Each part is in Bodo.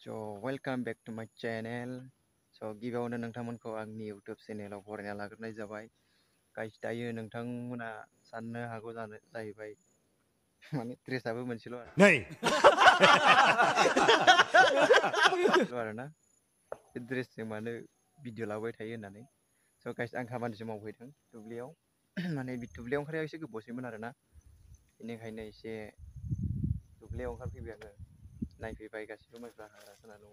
वेलकाम बेक टू माय चैनल। गिबियावनो नोंथांमोनखौ आंनि यूट्यूब चेनेलाव बरायना लाग्रोनाय जाबाय। गाइस दायो नोंथांमोना साननो हागौ जाहैबाय माने ड्रेसआबो मोनसेल' आरोना बे ड्रेसजों मानो भिडिअ लाबाय थायो होननानै। गाइस आं खामानिसो मावफैदों दुब्लियाव, माने दुब्लियाव ओंखारनायाव एसे गोबावसैमोन आरोना, बेनिखायनो एसे दुब्लियाव ओंखारफैबाय आङो। नायफैबाय गासिबो माइफ्रा हाग्रा जाना दङ।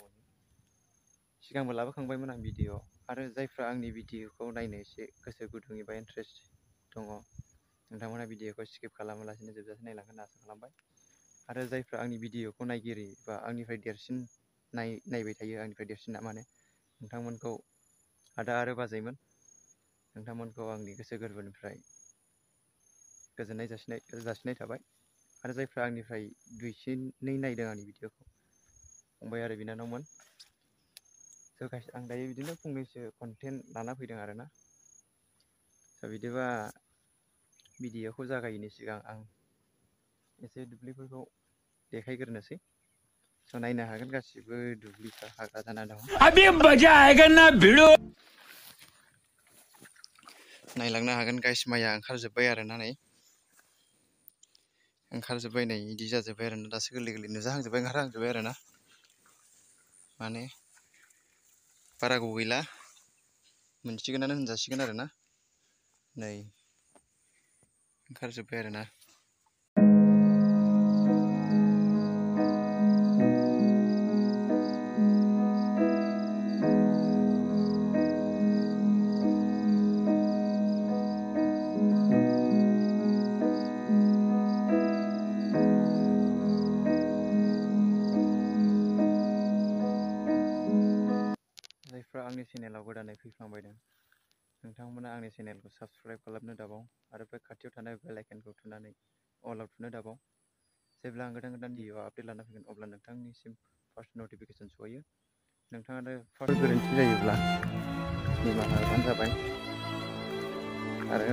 सिगांबो लाबोखांबायमोन आं भिडिअ, आरो जायफ्रा आंनि भिडिअखौ नायनो एसे गोसो गुदुं एबा इन्ट्रेस्ट दङ नोंथांमोना भिडिअखौ स्किप खालामालासिनो जोबजासे नायलांगोन होनना आसा खालामबाय। आरो जायफ्रा आंनि भिडिअखौ नायगिरि बा आंनिफ्राय देरसिन नायबाय थायो, आंनिफ्राय देरसिना माने नोंथांमोनखौ आदा आरो बाजैमोन, नोंथांमोनखौ आंनि गोसो गोरबोनिफ्राय गोजोननाय जासिनाय थाबाय। आरो जायफ्रा आंनिफ्राय दुइसिनै नायदों आंनि भिडिअखौ, फंबाय आरो बिनानावमोन। गाइस आं दायो बिदिनो फंनैसो कन्टेन्ट लाना फैदों आरोना। बिदिबा भिडिअखौ जागायिनि सिगां आं एसे दुब्लिफोरखौ देखायग्रोनोसै। नायनो हागोन गासिबो दुब्लिफ्रा हाग्रा जाना दं। अभी मजा आएगा ना भिड़ो। नायलांनो हागोन गाइस, माइया ओंखारजोब्बाय आरोना, नै ओंखारजोब्बाय, नै इदि जाजोब्बाय आरोना, दासो गोरलै गोरलै नुजाहांजोब्बाय, ओंखारहांजोब्बाय आरोना। माने बारा गोबाव गैला, मोनसिगोनानो होनजासिगोन आरोना। नै ओंखारजोब्बाय आरोना। जायफ्रा आंनि चेनेलाव गोदानै फैफ्लांबायदों नोंथांमोना आंनि चेनेलखौ साबस्क्राइब खालामनो दाबाव, आरो बे खाथियाव थानाय बेल आइकनखौ थुनानै अलाव थुनो दाबाव। जेब्ला आं गोदान गोदान भिडिअ आपडेट लाना फैगोन अब्ला नोंथांनिसिम फार्स्ट नटिफिकेसन सहैयो। नोंथाङानो फार्स्ट गोरोन्थि जायोब्ला निमाहा होबानो जाबाय। आरो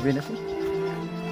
बेनोसै।